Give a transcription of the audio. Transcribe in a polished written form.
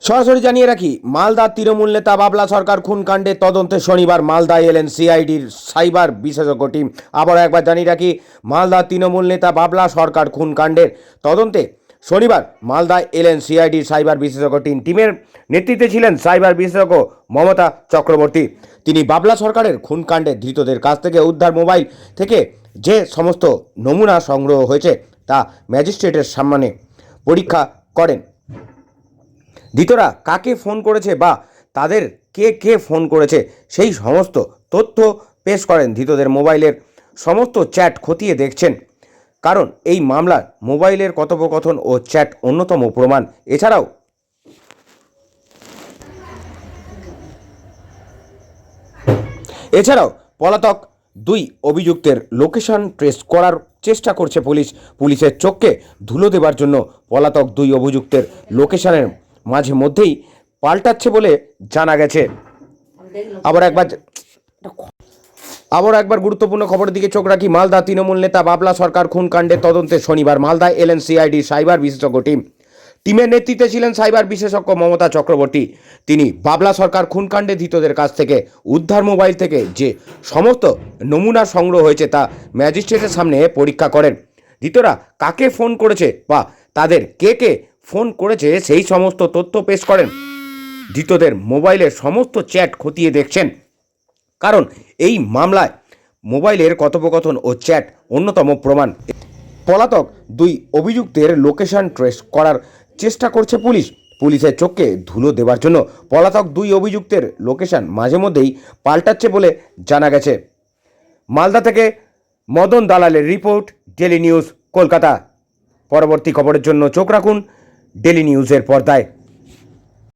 সরাসরি জানিয়ে রাখি, মালদার তৃণমূল নেতা বাবলা সরকার খুনকাণ্ডের তদন্তে শনিবার মালদায় এলেন সিআইডির সাইবার বিশেষজ্ঞ টিম। আবার একবার জানিয়ে রাখি, মালদার তৃণমূল নেতা বাবলা সরকার খুনকাণ্ডের তদন্তে শনিবার মালদায় এলেন সিআইডির সাইবার বিশেষজ্ঞ টিমের নেতৃত্বে ছিলেন সাইবার বিশেষজ্ঞ মমতা চক্রবর্তী। তিনি বাবলা সরকারের খুনকাণ্ডে ধৃতদের কাছ থেকে উদ্ধার মোবাইল থেকে যে সমস্ত নমুনা সংগ্রহ হয়েছে তা ম্যাজিস্ট্রেটের সামনে পরীক্ষা করেন। ধৃতরা কাকে ফোন করেছে বা তাদের কে ফোন করেছে সেই সমস্ত তথ্য পেশ করেন। ধৃতদের মোবাইলের সমস্ত চ্যাট খতিয়ে দেখছেন, কারণ এই মামলার মোবাইলের কথোপকথন ও চ্যাট অন্যতম প্রমাণ। এছাড়াও পলাতক দুই অভিযুক্তের লোকেশন ট্রেস করার চেষ্টা করছে পুলিশ। পুলিশের চোখকে ধুলো দেবার জন্য পলাতক দুই অভিযুক্তের লোকেশনের মাঝে মধ্যেই পাল্টাচ্ছে বলে জানা গেছে। আবার একবার গুরুত্বপূর্ণ খবরের দিকে চোখ রাখি। মালদা তৃণমূল নেতা বাবলা সরকার খুনকাণ্ডের তদন্তে শনিবার মালদায় এলেন সিআইডি সাইবার বিশেষজ্ঞ টিমের নেতৃত্বে ছিলেন সাইবার বিশেষজ্ঞ মমতা চক্রবর্তী। তিনি বাবলা সরকার খুনকাণ্ডে ধৃতদের কাছ থেকে উদ্ধার মোবাইল থেকে যে সমস্ত নমুনা সংগ্রহ হয়েছে তা ম্যাজিস্ট্রেটের সামনে পরীক্ষা করেন। ধৃতরা কাকে ফোন করেছে বা তাদের কে ফোন করেছে সেই সমস্ত তথ্য পেশ করেন। ধৃতদের মোবাইলের সমস্ত চ্যাট খতিয়ে দেখছেন, কারণ এই মামলায় মোবাইলের কথোপকথন ও চ্যাট অন্যতম প্রমাণ। পলাতক দুই অভিযুক্তের লোকেশন ট্রেস করার চেষ্টা করছে পুলিশ। পুলিশের চোখকে ধুলো দেওয়ার জন্য পলাতক দুই অভিযুক্তের লোকেশন মাঝে মধ্যেই পাল্টাচ্ছে বলে জানা গেছে। মালদা থেকে মদন দালালের রিপোর্ট, ডেলি নিউজ কলকাতা। পরবর্তী খবরের জন্য চোখ রাখুন ডেলি নিউজের পর্দায়।